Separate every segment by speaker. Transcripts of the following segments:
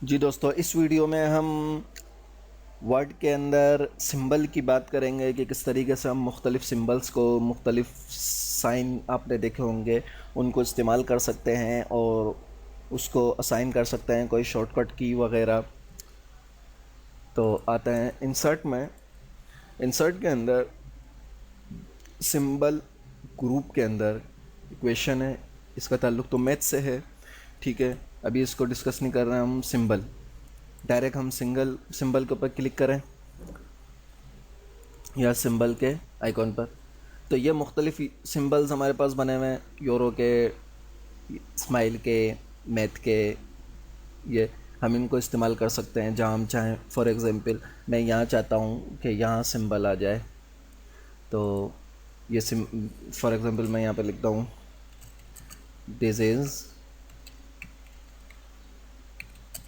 Speaker 1: जी दोस्तों, इस वीडियो में हम वर्ड के अंदर सिंबल की बात करेंगे कि किस तरीके से हम मुख्तलिफ़ सिंबल्स को, मुख्तलिफ़ साइन आपने देखे होंगे, उनको इस्तेमाल कर सकते हैं और उसको असाइन कर सकते हैं कोई शॉर्टकट की वगैरह। तो आते हैं इंसर्ट में। इंसर्ट के अंदर सिंबल ग्रुप के अंदर इक्वेशन है, इसका ताल्लुक़ तो मैथ से है। ठीक है, अभी इसको डिस्कस नहीं कर रहे हैं हम। सिंबल डायरेक्ट हम सिंगल सिंबल के ऊपर क्लिक करें या सिंबल के आइकॉन पर, तो ये मुख्तलिफ़ सिंबल्स हमारे पास बने हुए हैं, यूरो के, स्माइल के, मैथ के। ये हम इनको इस्तेमाल कर सकते हैं जहाँ हम चाहें। फॉर एग्ज़ाम्पल मैं यहाँ चाहता हूँ कि यहाँ सिंबल आ जाए, तो ये फॉर एग्ज़ाम्पल मैं यहाँ पे लिखता हूँ this is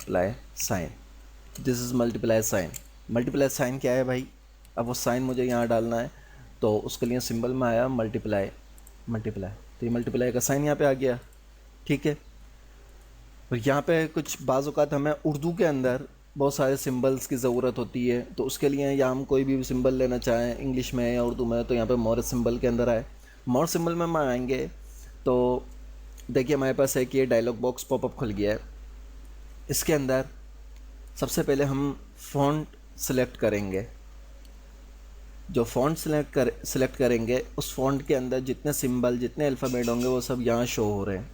Speaker 1: multiply sign. This is multiply sign. Multiply sign क्या है भाई? अब वो साइन मुझे यहाँ डालना है, तो उसके लिए सिंबल में आया मल्टीप्लाई। मल्टीप्लाई, तो ये मल्टीप्लाई का साइन यहाँ पे आ गया। ठीक है, और यहाँ पे कुछ बाज़ औक़ात हमें उर्दू के अंदर बहुत सारे सिंबल्स की ज़रूरत होती है, तो उसके लिए या हम कोई भी सिंबल लेना चाहें इंग्लिश में या उर्दू में, तो यहाँ पे मोर सिंबल के अंदर आए। मोर सिंबल में हम आएंगे तो देखिए हमारे पास है कि ये डायलॉग बॉक्स पॉपअप खुल गया है। इसके अंदर सबसे पहले हम फ़ॉन्ट सेलेक्ट करेंगे। जो फ़ॉन्ट सेलेक्ट करेंगे, उस फ़ॉन्ट के अंदर जितने सिंबल, जितने अल्फ़ाबेट होंगे वो सब यहाँ शो हो रहे हैं।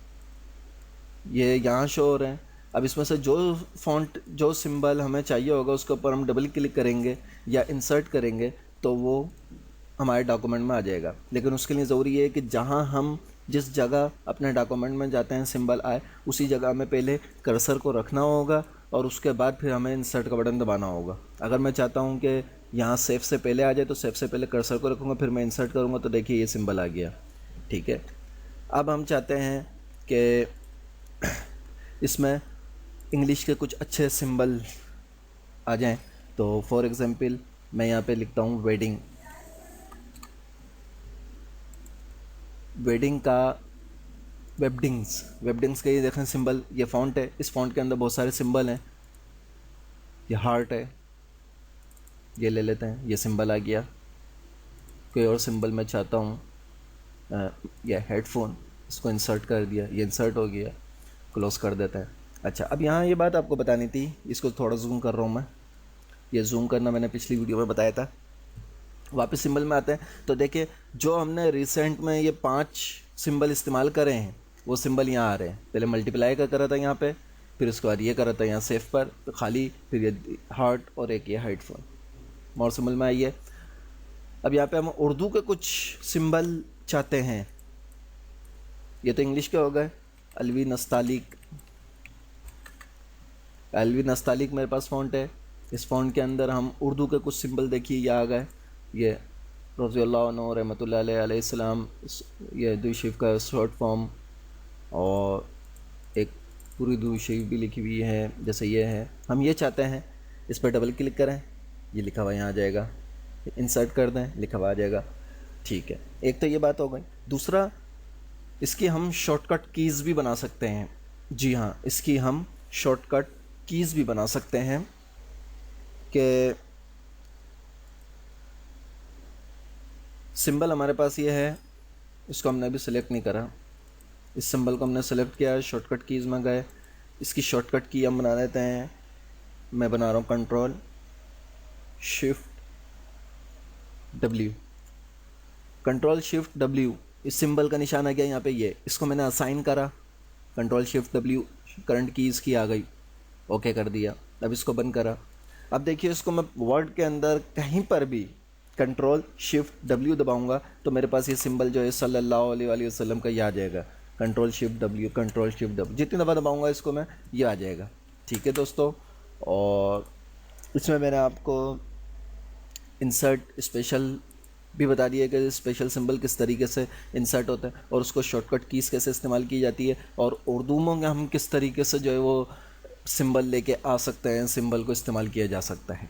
Speaker 1: ये यहाँ शो हो रहे हैं। अब इसमें से जो फ़ॉन्ट, जो सिंबल हमें चाहिए होगा, उसके ऊपर हम डबल क्लिक करेंगे या इंसर्ट करेंगे तो वो हमारे डॉक्यूमेंट में आ जाएगा। लेकिन उसके लिए ज़रूरी है कि जहाँ हम जिस जगह अपने डॉक्यूमेंट में जाते हैं सिंबल आए, उसी जगह में पहले कर्सर को रखना होगा और उसके बाद फिर हमें इंसर्ट का बटन दबाना होगा। अगर मैं चाहता हूँ कि यहाँ सेव से पहले आ जाए, तो सेव से पहले कर्सर को रखूँगा, फिर मैं इंसर्ट करूँगा, तो देखिए ये सिंबल आ गया। ठीक है, अब हम चाहते हैं कि इसमें इंग्लिश के कुछ अच्छे सिंबल आ जाएं, तो फॉर एग्ज़ाम्पल मैं यहाँ पे लिखता हूँ वेडिंग। वेडिंग का वेबडिंग्स का ये देखें सिंबल, ये फ़ॉन्ट है, इस फ़ॉन्ट के अंदर बहुत सारे सिंबल हैं। ये हार्ट है, ये ले लेते हैं, ये सिंबल आ गया। कोई और सिंबल मैं चाहता हूँ, ये हेडफोन, इसको इंसर्ट कर दिया, ये इंसर्ट हो गया, क्लोज कर देते हैं। अच्छा, अब यहाँ ये बात आपको बतानी थी, इसको थोड़ा जूम कर रहा हूँ मैं। ये जूम करना मैंने पिछली वीडियो में बताया था। वापस सिंबल में आते हैं, तो देखिए जो हमने रिसेंट में ये 5 सिंबल इस्तेमाल करे हैं, वो सिंबल यहाँ आ रहे हैं। पहले मल्टीप्लाई का करा था यहाँ पे, फिर उसके बाद ये करा था यहाँ सेफ पर, तो खाली, फिर ये हार्ट और एक ये हेडफोन। मोर सिंबल में आइए। अब यहाँ पे हम उर्दू के कुछ सिंबल चाहते हैं। ये तो इंग्लिश के हो गए। अलवी नस्तालिक, अलवी नस्तालिक मेरे पास फ़ॉन्ट है। इस फ़ॉन्ट के अंदर हम उर्दू के कुछ सिंबल देखिए, ये आ गए। ये रज़ियल्लाहु अन्हु रहमतुल्लाहि अलैहिस्सलाम, ये दुई शरीफ का शॉर्ट फॉर्म, और एक पूरी दुई शरीफ भी लिखी हुई है, जैसे ये है। हम ये चाहते हैं, इस पर डबल क्लिक करें, ये लिखा हुआ यहाँ आ जाएगा। इंसर्ट कर दें, लिखा हुआ आ जाएगा। ठीक है, एक तो ये बात हो गई। दूसरा, इसकी हम शॉर्टकट कीज़ भी बना सकते हैं। जी हाँ, इसकी हम शॉर्टकट कीज़ भी बना सकते हैं कि सिंबल हमारे पास ये है, इसको हमने अभी सेलेक्ट नहीं करा। इस सिंबल को हमने सेलेक्ट किया, शॉर्टकट कीज़ में गए, इसकी शॉर्टकट की हम बना देते हैं। मैं बना रहा हूँ control shift W. Control shift W, इस सिंबल का निशान आ गया यहाँ पे, ये इसको मैंने असाइन करा। Control shift W, current keys की आ गई, ओके कर दिया। अब इसको बंद करा। अब देखिए इसको मैं वर्ड के अंदर कहीं पर भी कंट्रोल शिफ्ट डब्ल्यू दबाऊंगा, तो मेरे पास ये सिंबल जो है सल्लल्लाहु अलैहि वसल्लम का, ये आ जाएगा। Control shift W, control shift W, जितनी दफ़ा दबाऊंगा इसको मैं, ये आ जाएगा। ठीक है दोस्तों, और इसमें मैंने आपको इंसर्ट स्पेशल भी बता दिया कि स्पेशल सिंबल किस तरीके से इंसर्ट होता है और उसको शॉर्टकट कीज़ कैसे इस्तेमाल की जाती है, और उर्दू में हम किस तरीके से जो है वो सिंबल लेके आ सकते हैं, सिंबल को इस्तेमाल किया जा सकता है।